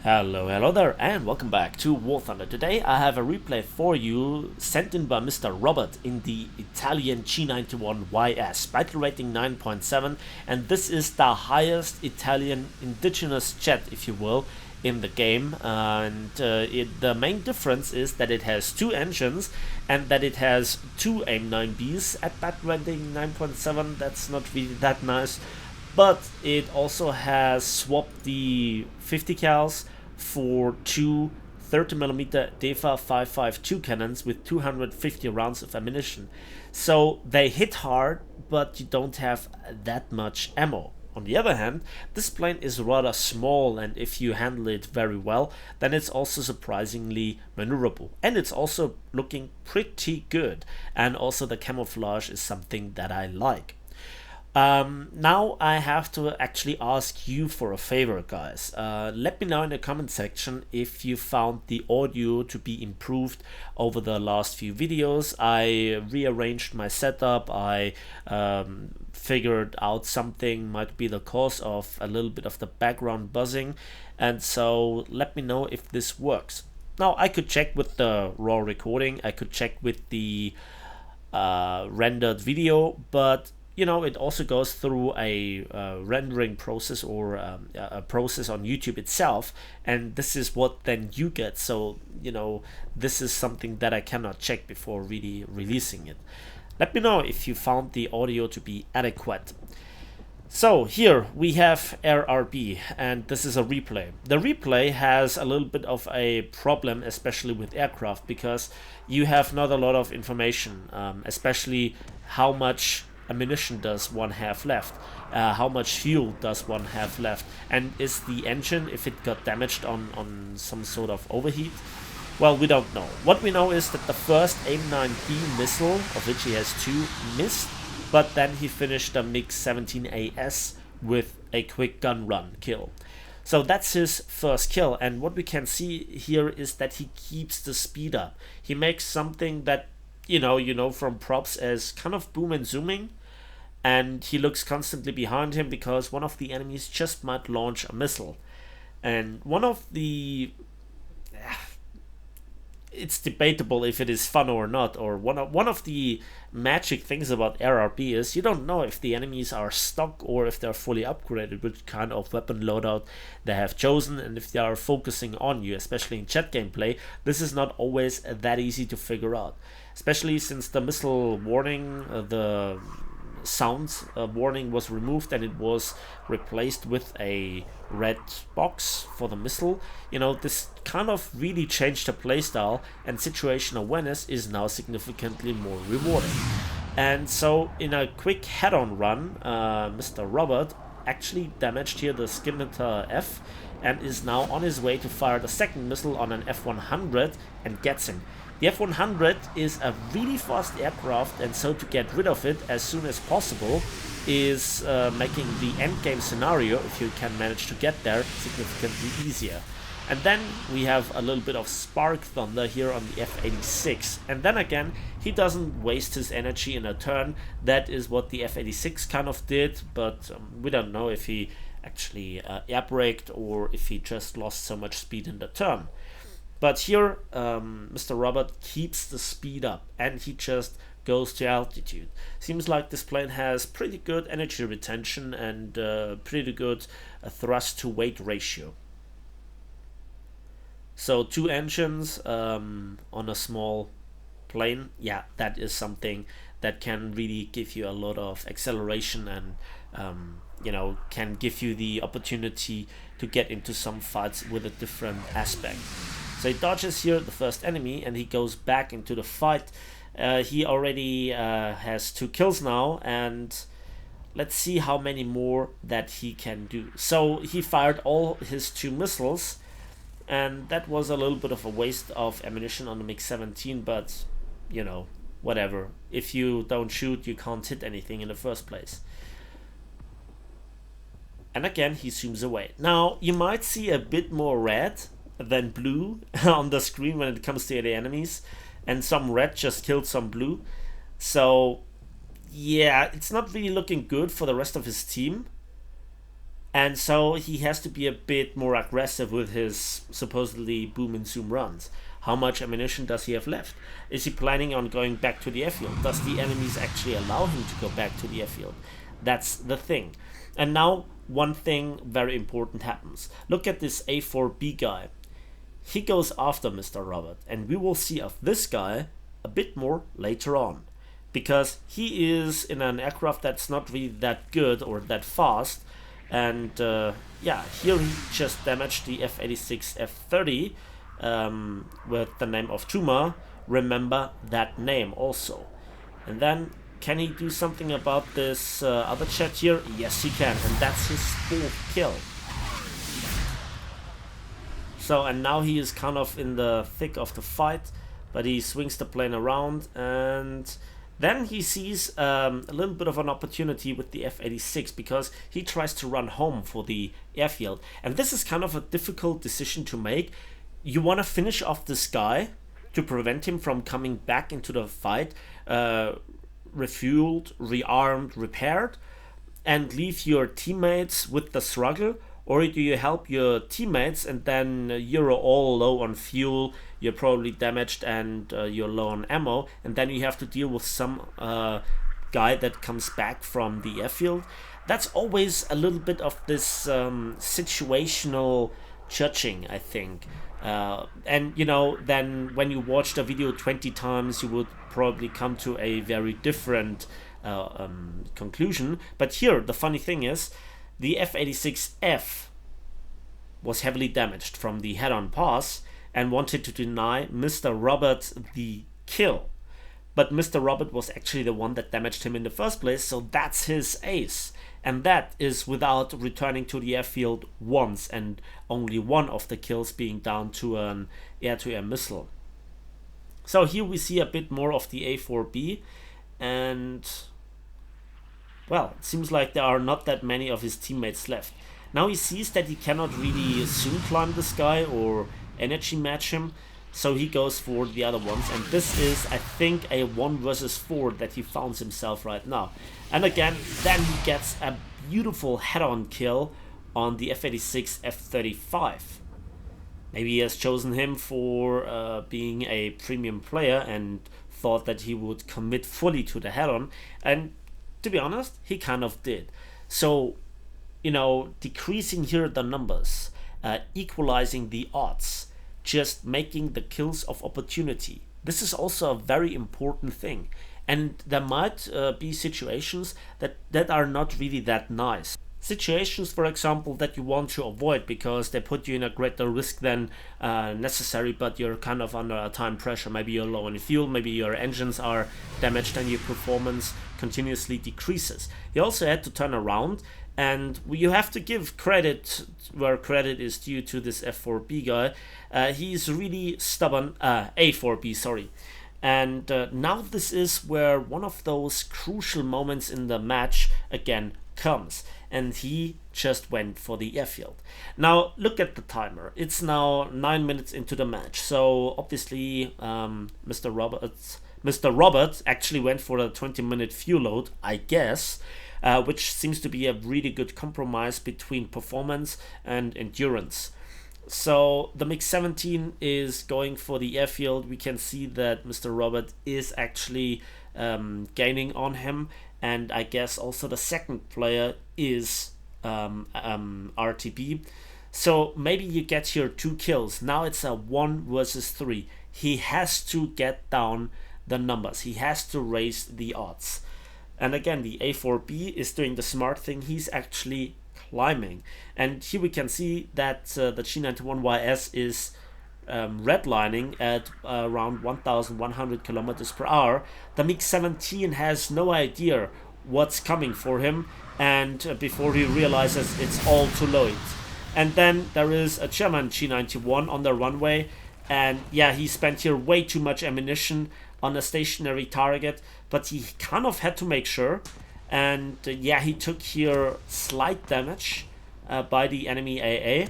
Hello there, and welcome back to War Thunder. Today I have a replay for you sent in by Mr. Robert in the Italian G.91 YS, battle rating 9.7, and this is the highest Italian indigenous jet, if you will, in the game. The main difference is that it has two engines and that it has two AIM-9Bs at battle rating 9.7. That's not really that nice. But it also has swapped the 50 cals for two 30mm DEFA 5.52 cannons with 250 rounds of ammunition. So they hit hard, but you don't have that much ammo. On the other hand, this plane is rather small, and if you handle it very well, then it's also surprisingly maneuverable. And it's also looking pretty good. And also the camouflage is something that I like. Now I have to actually ask you for a favor, guys. Let me know in the comment section if you found the audio to be improved over the last few videos. I rearranged my setup. I figured out something might be the cause of a little bit of the background buzzing, and so let me know if this works. Now I could check with the raw recording. I could check with the rendered video, but you know, it also goes through a rendering process or a process on YouTube itself, and this is what then you get. So, you know, this is something that I cannot check before really releasing it. Let me know if you found the audio to be adequate. So here we have RRB, and this is a replay. The replay has a little bit of a problem, especially with aircraft, because you have not a lot of information, especially how much ammunition does one have left, how much fuel does one have left, and is the engine, if it got damaged on some sort of overheat? Well, we don't know. What we know is that the first AIM-9B missile, of which he has two, missed, but then he finished the MiG-17AS with a quick gun run kill. So that's his first kill, and what we can see here is that he keeps the speed up. He makes something that you know from props as kind of boom and zooming, and he looks constantly behind him because one of the enemies just might launch a missile. And one of the it's debatable if it is fun or not, or one of the magic things about RRB is you don't know if the enemies are stock or if they're fully upgraded, which kind of weapon loadout they have chosen, and if they are focusing on you, especially in chat gameplay. This is not always that easy to figure out, especially since the missile warning, the sound warning was removed and it was replaced with a red box for the missile. You know, this kind of really changed the playstyle, and situation awareness is now significantly more rewarding. And so in a quick head-on run, Mr. Robert actually damaged here the Scimitar F and is now on his way to fire the second missile on an F-100 and gets him. The F-100 is a really fast aircraft, and so to get rid of it as soon as possible is making the endgame scenario, if you can manage to get there, significantly easier. And then we have a little bit of spark thunder here on the F-86, and then again he doesn't waste his energy in a turn. That is what the F-86 kind of did, but we don't know if he actually air braked or if he just lost so much speed in the turn. But here, Mr. Robert keeps the speed up, and he just goes to altitude. Seems like this plane has pretty good energy retention and pretty good thrust to weight ratio. So two engines on a small plane, yeah, that is something that can really give you a lot of acceleration and you know, can give you the opportunity to get into some fights with a different aspect. So he dodges here the first enemy and he goes back into the fight. He already has 2 kills now, and let's see how many more that he can do. So he fired all his 2 missiles, and that was a little bit of a waste of ammunition on the MiG-17, but you know, whatever. If you don't shoot, you can't hit anything in the first place. And again he zooms away. Now you might see a bit more red than blue on the screen when it comes to the enemies, and some red just killed some blue. So yeah, it's not really looking good for the rest of his team. And so he has to be a bit more aggressive with his supposedly boom and zoom runs. How much ammunition does he have left? Is he planning on going back to the airfield? Does the enemies actually allow him to go back to the airfield? That's the thing. And now one thing very important happens. Look at this A4B guy. He goes after Mr. Robert, and we will see of this guy a bit more later on, because he is in an aircraft that's not really that good or that fast. And yeah, here he just damaged the F-86 F-30 with the name of Tuma. Remember that name also. And then, can he do something about this other jet here? Yes, he can, and that's his 4th kill. So, and now he is kind of in the thick of the fight, but he swings the plane around, and then he sees a little bit of an opportunity with the F-86, because he tries to run home for the airfield. And this is kind of a difficult decision to make. You want to finish off this guy to prevent him from coming back into the fight, refueled, rearmed, repaired, and leave your teammates with the struggle? Or do you help your teammates and then you're all low on fuel, you're probably damaged, and you're low on ammo, and then you have to deal with some guy that comes back from the airfield? That's always a little bit of this situational judging, I think. And you know, then when you watch the video 20 times, you would probably come to a very different conclusion. But here, the funny thing is, the F-86F was heavily damaged from the head-on pass and wanted to deny Mr. Robert the kill. But Mr. Robert was actually the one that damaged him in the first place, so that's his ace. And that is without returning to the airfield once, and only one of the kills being down to an air-to-air missile. So here we see a bit more of the A4B, and well, it seems like there are not that many of his teammates left. Now he sees that he cannot really zoom climb this guy or energy match him, so he goes for the other ones, and this is, I think, a 1 versus 4 that he finds himself right now. And again, then he gets a beautiful head-on kill on the F-86 F-35. Maybe he has chosen him for being a premium player and thought that he would commit fully to the head-on, and to be honest, he kind of did. So, you know, decreasing here the numbers, equalizing the odds, just making the kills of opportunity. This is also a very important thing. And there might be situations that are not really that nice. Situations, for example, that you want to avoid because they put you in a greater risk than necessary, but you're kind of under a time pressure. Maybe you're low on fuel, maybe your engines are damaged and your performance continuously decreases. You also had to turn around, and you have to give credit where credit is due to this F4B guy. He's really stubborn, A4B, sorry. And now this is where one of those crucial moments in the match again comes, and he just went for the airfield. Now look at the timer. It's now 9 minutes into the match, so obviously Mr. Roberts actually went for a 20-minute fuel load, I guess, which seems to be a really good compromise between performance and endurance. So the MiG-17 is going for the airfield. We can see that Mr. Robert is actually gaining on him, and I guess also the second player is RTB. So maybe you get here 2 kills. Now it's a 1 versus 3. He has to get down the numbers. He has to raise the odds. And again, the A4B is doing the smart thing. He's actually climbing. And here we can see that the G.91YS is redlining at around 1,100 kilometers per hour. The MiG-17 has no idea what's coming for him, and before he realizes it's all too late. And then there is a German G.91 on the runway, and yeah, he spent here way too much ammunition on a stationary target, but he kind of had to make sure. And yeah, he took here slight damage by the enemy AA,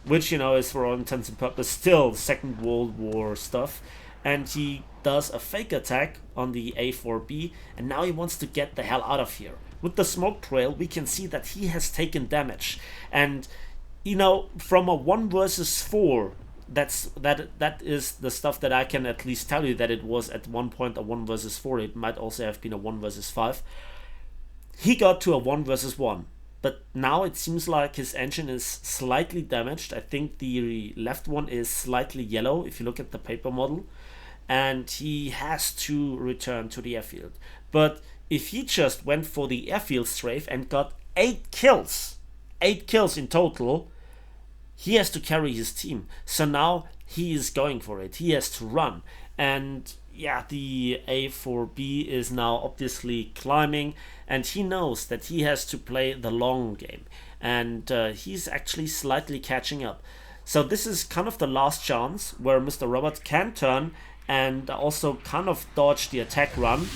which, you know, is for all intents and purposes still Second World War stuff. And he does a fake attack on the A4B, and now he wants to get the hell out of here. With the smoke trail, we can see that he has taken damage, and from a 1 versus 4, that is the stuff that I can at least tell you that it was at one point a 1 versus 4. It might also have been a 1 versus 5. He got to a 1 versus 1. But now it seems like his engine is slightly damaged. I think the left one is slightly yellow if you look at the paper model. And he has to return to the airfield. But if he just went for the airfield strafe and got 8 kills in total, he has to carry his team. So now he is going for it. He has to run. And yeah, the A4B is now obviously climbing, and he knows that he has to play the long game, and he's actually slightly catching up. So this is kind of the last chance where Mr. Robot can turn and also kind of dodge the attack run.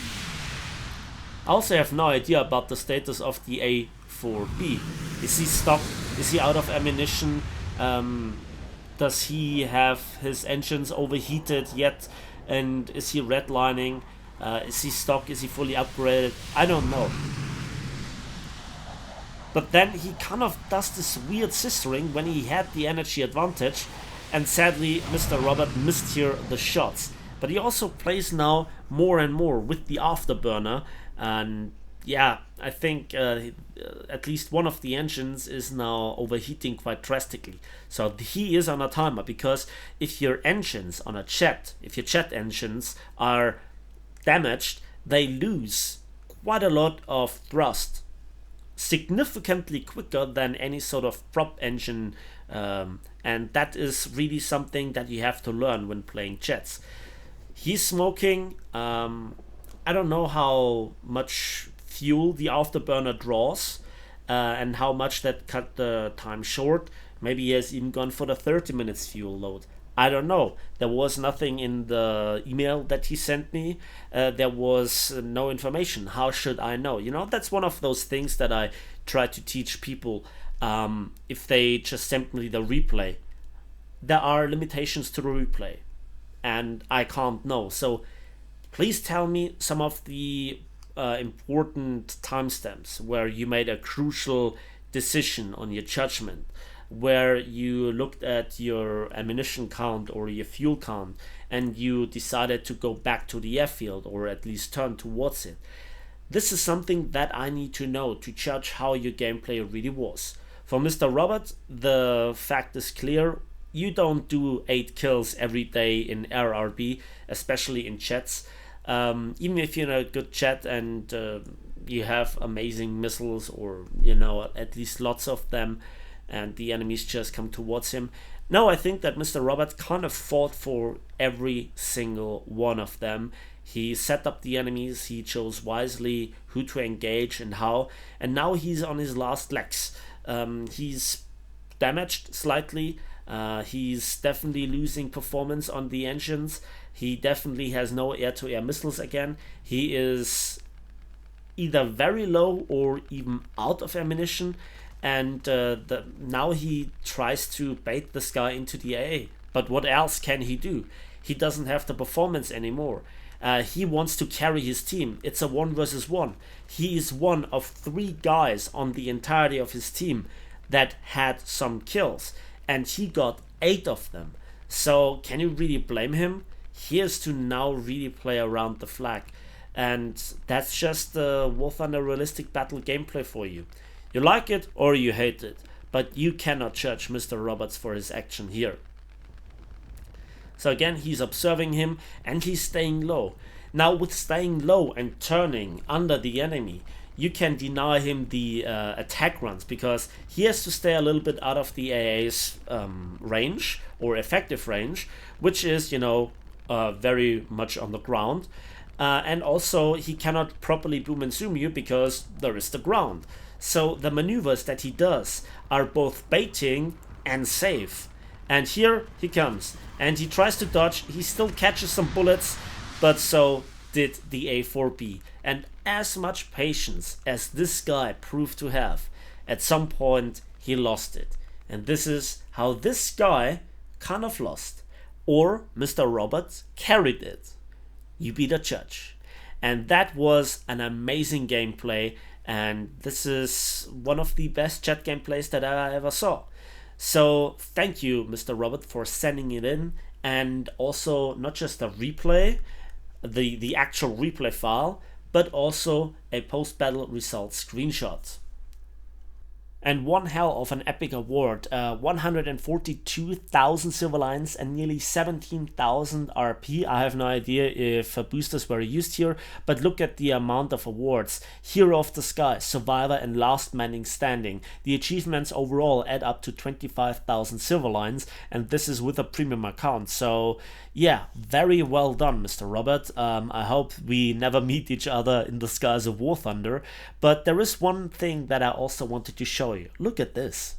I also have no idea about the status of the A4B. Is he stuck? Is he out of ammunition? Does he have his engines overheated yet? And is he redlining? Is he stock? Is he fully upgraded? I don't know. But then he kind of does this weird sistering when he had the energy advantage, and sadly Mr. Robert missed here the shots. But he also plays now more and more with the afterburner, and yeah, I think at least one of the engines is now overheating quite drastically. So he is on a timer, because if your engines on a jet, if your jet engines are damaged, they lose quite a lot of thrust, significantly quicker than any sort of prop engine, and that is really something that you have to learn when playing jets. He's smoking. I don't know how much fuel the afterburner draws, and how much that cut the time short. Maybe he has even gone for the 30 minutes fuel load. I don't know. There was nothing in the email that he sent me. There was no information. How should I know? That's one of those things that I try to teach people. If they just send me the replay, there are limitations to the replay, and I can't know. So please tell me some of the important timestamps where you made a crucial decision on your judgment, where you looked at your ammunition count or your fuel count and you decided to go back to the airfield, or at least turn towards it. This is something that I need to know to judge how your gameplay really was. For Mr. Robert, the fact is clear. You don't do 8 kills every day in RRB, especially in jets. Even if you're in a good jet and you have amazing missiles, or at least lots of them, and the enemies just come towards him. No, I think that Mr. Robert kind of fought for every single one of them. He set up the enemies, he chose wisely who to engage and how, and now he's on his last legs. He's damaged slightly. He's definitely losing performance on the engines. He definitely has no air-to-air missiles again. He is either very low or even out of ammunition, and now he tries to bait this guy into the AA. But what else can he do? He doesn't have the performance anymore. He wants to carry his team. It's a 1 versus 1. He is one of 3 guys on the entirety of his team that had some kills, and he got 8 of them. So can you really blame him? He has to now really play around the flag, and that's just the War Thunder realistic battle gameplay for you. You like it or you hate it, but you cannot judge Mr. Roberts for his action here. So again, he's observing him and he's staying low. Now with staying low and turning under the enemy, you can deny him the attack runs, because he has to stay a little bit out of the AA's range, or effective range, which is, very much on the ground. And also he cannot properly boom and zoom you because there is the ground. So the maneuvers that he does are both baiting and safe. And here he comes, and he tries to dodge. He still catches some bullets, but so did the A4B. And as much patience as this guy proved to have, at some point he lost it. And this is how this guy kind of lost. Or Mr. Roberts carried it. you be the judge. And that was an amazing gameplay, and this is one of the best chat gameplays that I ever saw. So thank you, Mr. Robert, for sending it in, and also not just a replay, the actual replay file, but also a post-battle results screenshot. And one hell of an epic award, 142,000 silver lines and nearly 17,000 RP. I have no idea if boosters were used here, but look at the amount of awards. Hero of the Sky, Survivor and Last Man Standing. The achievements overall add up to 25,000 silver lines, and this is with a premium account. So yeah, very well done, Mr. Robert. I hope we never meet each other in the skies of War Thunder, but there is one thing that I also wanted to show you. Look at this.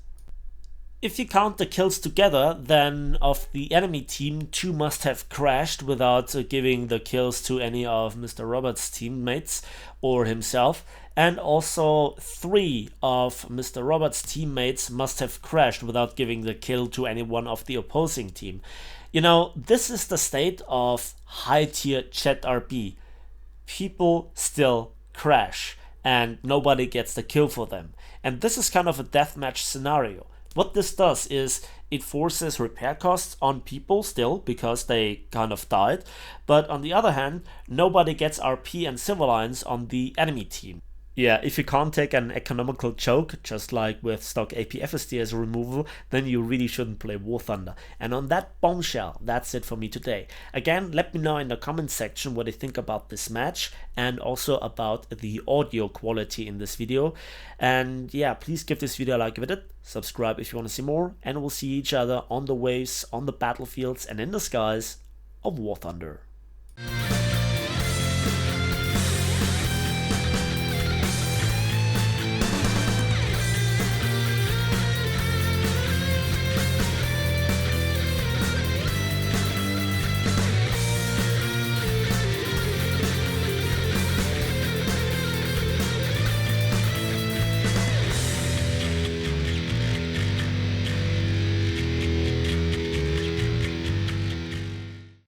If you count the kills together, then of the enemy team, 2 must have crashed without giving the kills to any of Mr. Robert's teammates or himself, and also 3 of Mr. Robert's teammates must have crashed without giving the kill to any one of the opposing team. You know, this is the state of high tier chat RP. People still crash and nobody gets the kill for them. And this is kind of a deathmatch scenario. What this does is it forces repair costs on people still because they kind of died. But on the other hand, nobody gets RP and silver lines on the enemy team. Yeah, if you can't take an economical choke, just like with stock APFSD as a removal, then you really shouldn't play War Thunder. And on that bombshell, that's it for me today. Again, let me know in the comment section what you think about this match and also about the audio quality in this video. And yeah, please give this video a like if it did, subscribe if you want to see more, and we'll see each other on the waves, on the battlefields, and in the skies of War Thunder.